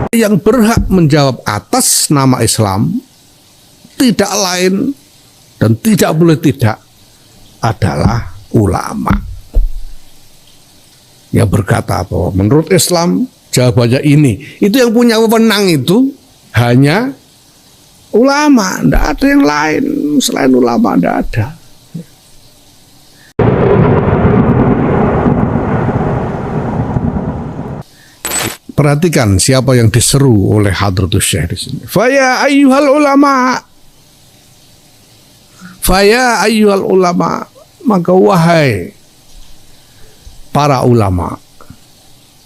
Yang berhak menjawab atas nama Islam tidak lain dan tidak boleh tidak adalah ulama. Yang berkata bahwa menurut Islam jawabannya ini. Itu yang punya wewenang itu hanya ulama, tidak ada yang lain selain ulama, tidak ada. Perhatikan siapa yang diseru oleh Hadratus Syekh di sini. Faya ayyuhal ulama. Faya ayyuhal ulama. Maka wahai para ulama.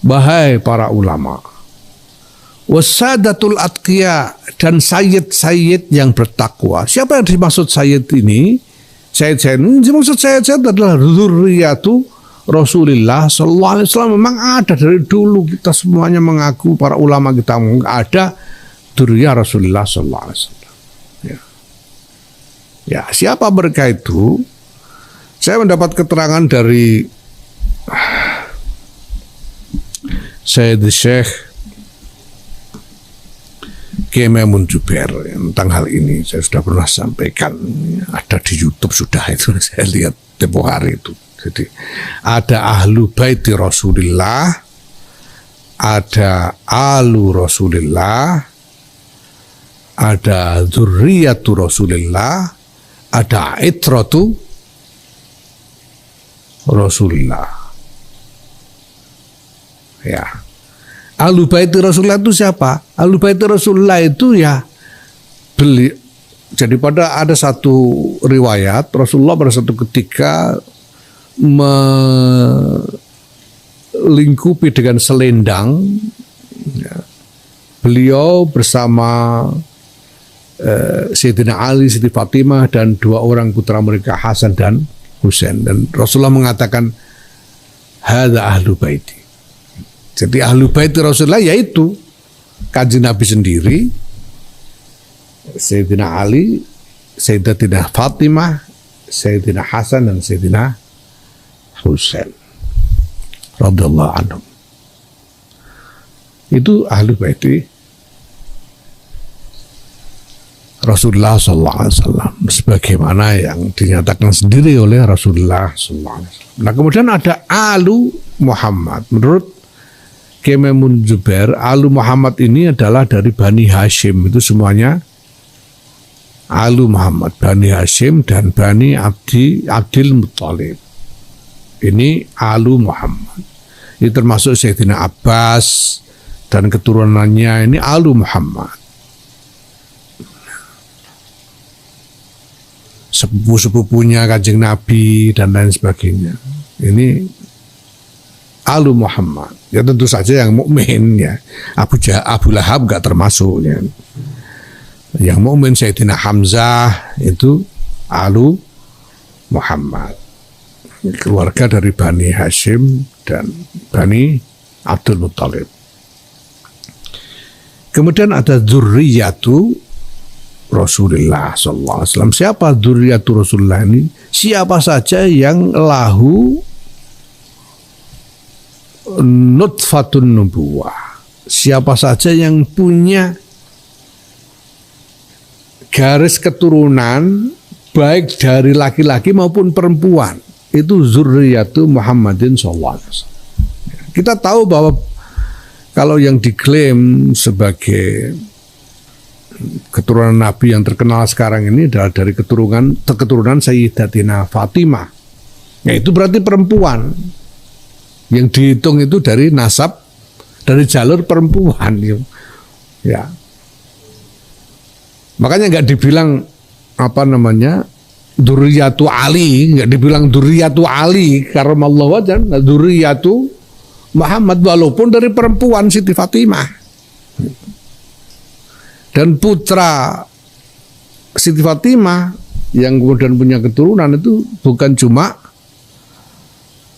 Wahai para ulama. Wasadatul atqiya, dan sayyid-sayyid yang bertakwa. Siapa yang dimaksud sayyid ini? Sayyid ini dimaksud sayyid adalah dzurriyyatu Rasulullah sallallahu alaihi wasallam. Memang ada dari dulu, kita semuanya mengaku, para ulama kita ada dzurriyyah Rasulullah sallallahu alaihi wasallam. Ya, siapa mereka itu? Saya mendapat keterangan dari Sayyid Syekh Kiai Maimun Zubair tentang hal ini. Saya sudah pernah sampaikan, ada di YouTube sudah itu, saya lihat tempo hari itu. Jadi ada ahlu baiti Rasulullah, ada alu Rasulullah, ada dzurriyyatu Rasulullah, ada itratu Rasulullah. Ya. Ahlu baiti Rasulullah itu siapa? Ahlu baiti Rasulullah itu ya jadi ada satu riwayat Rasulullah pada satu ketika melingkupi dengan selendang, ya. Beliau bersama Sayyidina Ali, Siti Fatimah, dan dua orang putra mereka Hasan dan Husain. Dan Rasulullah mengatakan hadza ahlu baiti. Jadi ahlu baiti Rasulullah yaitu Kanjeng Nabi sendiri, Sayyidina Ali, Sayyidatina Fatimah, Sayyidina Hasan, dan Sayyidina Husain radhiyallahu anhum. Itu ahlu baiti Rasulullah sallallahu alaihi wasallam, sebagaimana yang dinyatakan sendiri oleh Rasulullah sallallahu alaihi wasallam. Nah, kemudian ada alu Muhammad. Menurut Kiai Maimun Zubair, alu Muhammad ini adalah dari Bani Hashim. Itu semuanya alu Muhammad, Bani Hashim dan Bani Abdil Muttalib. Ini alu Muhammad. Ini termasuk Sayyidina Abbas dan keturunannya, ini alu Muhammad. Sepupu-sepupunya Kanjeng Nabi dan lain sebagainya. Ini alu Muhammad. Ya tentu saja yang mukmin ya. Abu Lahab enggak termasuk ya. Yang mukmin Sayyidina Hamzah itu alu Muhammad. Keluarga dari Bani Hashim dan Bani Abdul Muttalib. Kemudian ada dzurriyyatu Rasulullah sallallahu alaihi wasallam. Siapa dzurriyyatu Rasulullah ini? Siapa saja yang lahu nutfatun nubuwah. Siapa saja yang punya garis keturunan baik dari laki-laki maupun perempuan, itu dzurriyyatu Muhammadin sallallahu alaihi wasallam. Kita tahu bahwa kalau yang diklaim sebagai keturunan Nabi yang terkenal sekarang ini adalah dari keturunan Sayyidatina Fatimah. Ya, itu berarti perempuan. Yang dihitung itu dari nasab, dari jalur perempuan. Ya. Makanya nggak dibilang dzurriyyatu Ali, nggak dibilang dzurriyyatu Ali karamallahu wajhan, dzurriyyatu Muhammad, walaupun dari perempuan Siti Fatimah. Dan putra Siti Fatimah yang kemudian punya keturunan itu bukan cuma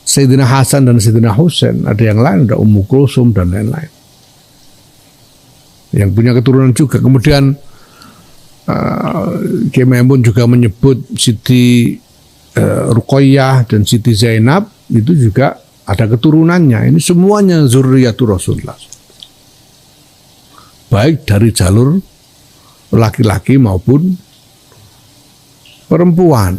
Sayyidina Hasan dan Sayyidina Husain, ada yang lain, ada Ummu Kulsum dan lain-lain yang punya keturunan juga. Kemudian Kiai Maimun juga menyebut Siti Ruqayyah dan Siti Zainab itu juga ada keturunannya. Ini semuanya dzurriyyatu Rasulullah. baik dari jalur laki-laki maupun perempuan.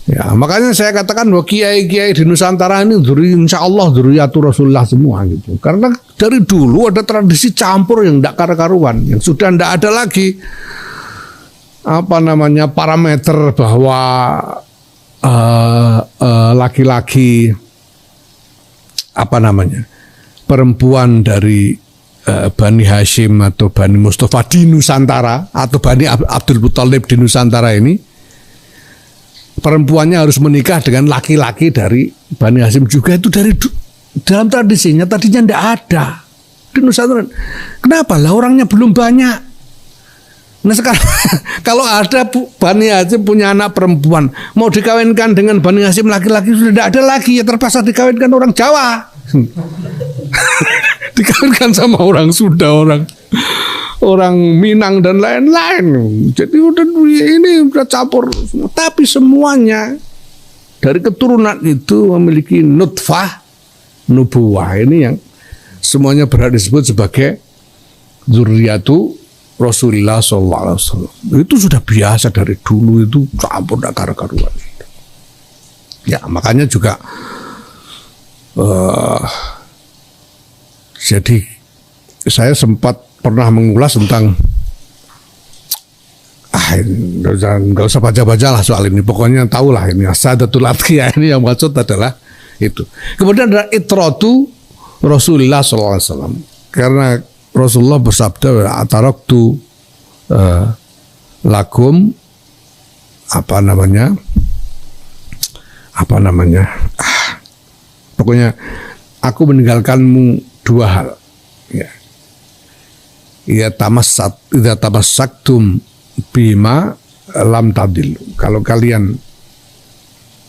Ya, makanya saya katakan bahwa kiai-kiai di Nusantara ini insya Allah dzurriyyatur Rasulullah semua gitu. Karena dari dulu ada tradisi campur yang tidak karu-karuan, yang sudah tidak ada lagi parameter bahwa laki-laki perempuan dari Bani Hashim atau Bani Mustafa di Nusantara atau Bani Abdul Muthalib di Nusantara ini perempuannya harus menikah dengan laki-laki dari Bani Hashim juga. Itu dari dalam tradisinya tadinya tidak ada di Nusantara. Kenapa lah, orangnya belum banyak. Nah sekarang kalau ada Bani Hashim punya anak perempuan mau dikawinkan dengan Bani Hashim laki-laki sudah tidak ada lagi, ya terpaksa dikawinkan orang Jawa. Dikawinkan sama orang Sunda, orang Minang dan lain-lain. Jadi ini udah campur. Tapi semuanya dari keturunan itu memiliki nutfah nubuwah. Ini yang semuanya berhak disebut sebagai dzurriyyatu Rasulullah SAW. Itu sudah biasa dari dulu, itu campur karu-karuan. Ya makanya juga jadi saya sempat pernah mengulas tentang nggak usah baca-baca lah soal ini, pokoknya tahulah ini Sadatul Atqiyah ini yang maksud adalah itu. Kemudian ada itratu Rasulullah SAW, karena Rasulullah bersabda ataraktu lakum pokoknya aku meninggalkanmu dua hal, ya. Ya tamassaktum bima lam tadil. Kalau kalian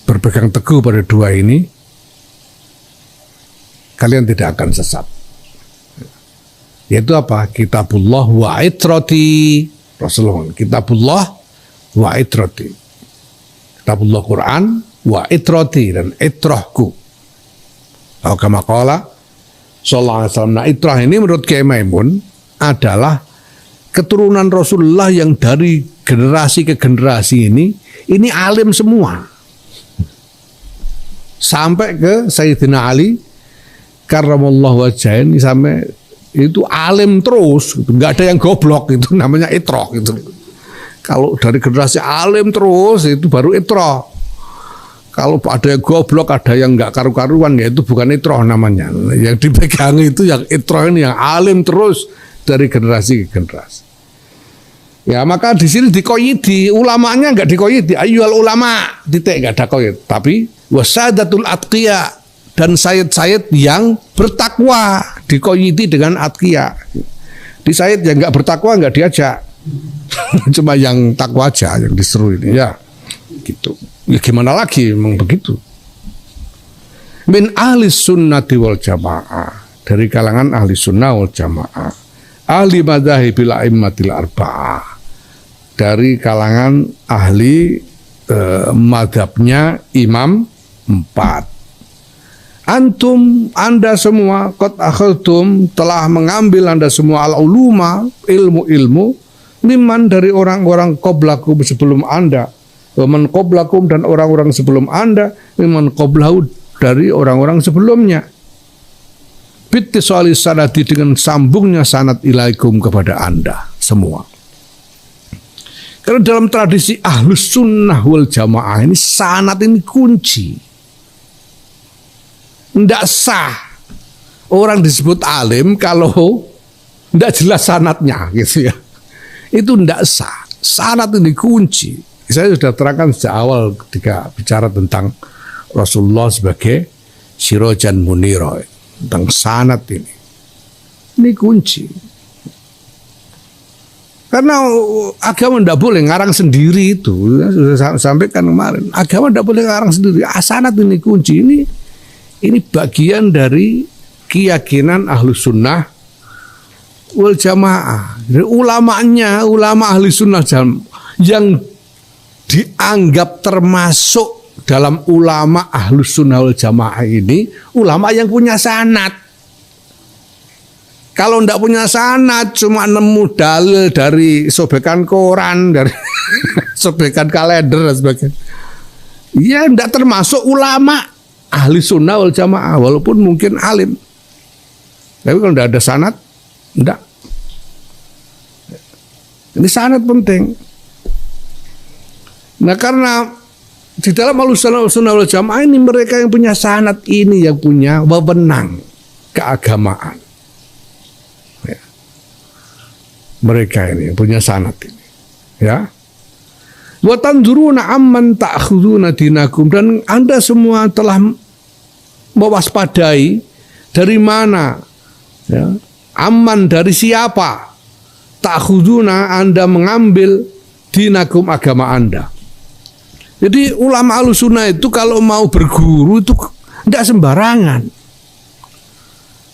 berpegang teguh pada dua ini, kalian tidak akan sesat. Yaitu apa? Kitabullah wa itrati. Rasulullah, kitabullah wa itrati. Kitabullah Quran wa itrati, dan itrahku. Kalau kama qala sallallahu alaihi wasallam. Nah, itrah ini menurut Kiai Maimun adalah keturunan Rasulullah yang dari generasi ke generasi ini alim semua. Sampai ke Sayyidina Ali karramallahu wajhah ini, sampai itu alim terus, nggak ada yang goblok, itu namanya itrah gitu. Kalau dari generasi alim terus itu baru itrah. Kalau ada yang goblok, ada yang nggak karu-karuan, ya itu bukan itrah namanya. Yang dipegang itu yang itrah ini, yang alim terus dari generasi ke generasi. Ya maka di sini dikoyidi, ulamanya nggak dikoyidi, ayyuhal ulama, titik, nggak ada koyid. Tapi wasadatul atqiya, dan sayyid-sayyid yang bertakwa, dikoyidi dengan atqiya. Di sayyid yang nggak bertakwa nggak diajak, cuma yang takwa aja yang diseru ini, ya gitu. Ya gimana lagi, memang begitu. Min ahli sunnati wal jamaah, dari kalangan ahli sunnah wal jamaah, ahli madhahibil a'immatil arba'ah, dari kalangan ahli madhabnya imam 4. Antum, anda semua, qad akhadtum, telah mengambil anda semua al-uluma, ilmu-ilmu, mimman, dari orang-orang qablakum sebelum anda, waman qablakum, dan orang-orang sebelum anda, mimman qablahu, dari orang-orang sebelumnya. Bittisali sanadi, dengan sambungnya sanad ilaikum, kepada anda semua. Karena dalam tradisi ahlus sunnah wal jamaah ini sanad ini kunci. Tidak sah orang disebut alim kalau tidak jelas sanadnya, gitu ya. Itu tidak sah. Sanad ini kunci. Saya sudah terangkan sejak awal ketika bicara tentang Rasulullah sebagai sirajan munira, tentang sanad ini. Ini kunci. Karena agama tidak boleh ngarang sendiri, itu sudah sampaikan kemarin. Agama tidak boleh ngarang sendiri. Sanad ini kunci. Ini bagian dari keyakinan ahlus sunnah wal jamaah. Ulamanya, ulama ahli sunnah yang dianggap termasuk dalam ulama ahlus sunnah wal jamaah ini, ulama yang punya sanad. Kalau ndak punya sanad, cuma nemu dalil dari sobekan koran, dari sobekan kalender dan sebagainya, ya ndak termasuk ulama ahli sunnah wal jamaah, walaupun mungkin alim. Tapi kalau ndak ada sanad, ndak. Ini sanad penting. Nah, karena di dalam Ahlussunnah wal Jamaah ini mereka yang punya sanad ini yang punya wewenang keagamaan. Ya. Mereka ini yang punya sanad ini. Ya. Wa tanzuruna amman ta'khuduna dinakum, dan Anda semua telah mewaspadai dari mana, ya, amman dari siapa, ta'khuduna Anda mengambil dinakum agama Anda. Jadi ulama Ahlussunnah itu kalau mau berguru itu tidak sembarangan.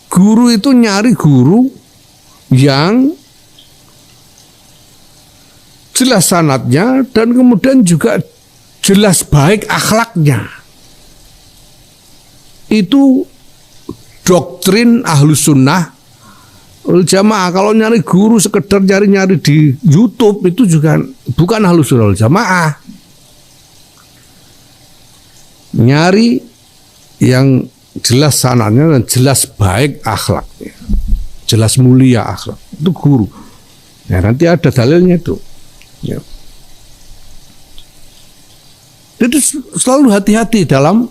Guru itu nyari guru yang jelas sanadnya dan kemudian juga jelas baik akhlaknya. Itu doktrin Ahlussunnah wal Jamaah. Kalau nyari guru sekedar nyari di YouTube itu juga bukan Ahlussunnah wal Jamaah. Nyari yang jelas sanadnya dan jelas baik akhlaknya, jelas mulia akhlak, itu guru. Ya, nanti ada dalilnya itu. Ya. Jadi selalu hati-hati dalam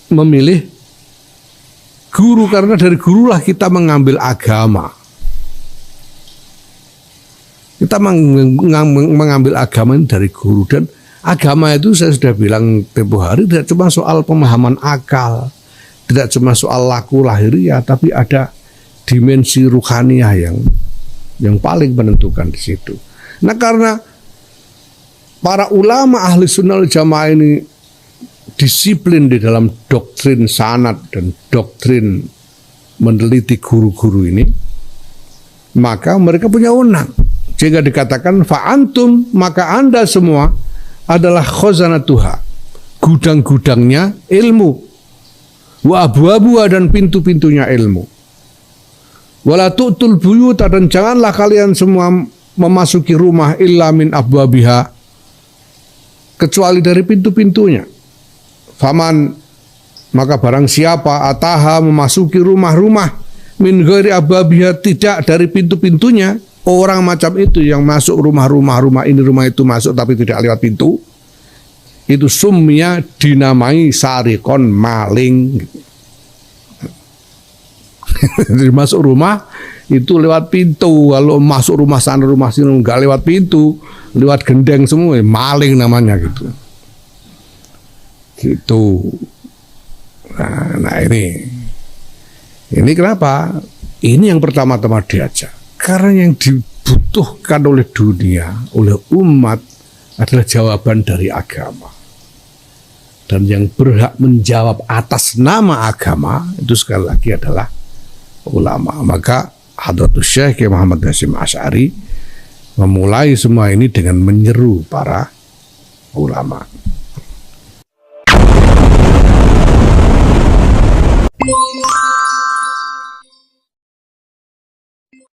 memilih guru, karena dari gurulah kita mengambil agama. Kita mengambil agama ini dari guru, dan agama itu saya sudah bilang tempo hari tidak cuma soal pemahaman akal, tidak cuma soal laku lahiriah, tapi ada dimensi ruhaniah yang paling menentukan di situ. Nah, karena para ulama ahli sunnah wal jamaah ini disiplin di dalam doktrin sanad dan doktrin meneliti guru-guru ini, maka mereka punya wewenang. Jika dikatakan fa'antum, maka Anda semua adalah khazanatuha, gudang-gudangnya ilmu, wa abwabuha, dan pintu-pintunya ilmu. Wala tu'tul buyuta, dan janganlah kalian semua memasuki rumah illa min abwabiha, kecuali dari pintu-pintunya. Faman, maka barang siapa ataha, memasuki rumah-rumah, min ghairi abwabiha, tidak dari pintu-pintunya, orang macam itu yang masuk rumah ini rumah itu masuk tapi tidak lewat pintu, itu sumnya dinamai sarikon, maling. Jadi masuk rumah itu lewat pintu, kalau masuk rumah sana rumah sini nggak lewat pintu, lewat gendeng semua, maling namanya gitu. Gitu. Nah ini kenapa? Ini yang pertama-tama diajak. Karena yang dibutuhkan oleh dunia, oleh umat adalah jawaban dari agama. Dan yang berhak menjawab atas nama agama itu sekali lagi adalah ulama. Maka Hadratus Syekh Muhammad Hasyim Asy'ari memulai semua ini dengan menyeru para ulama.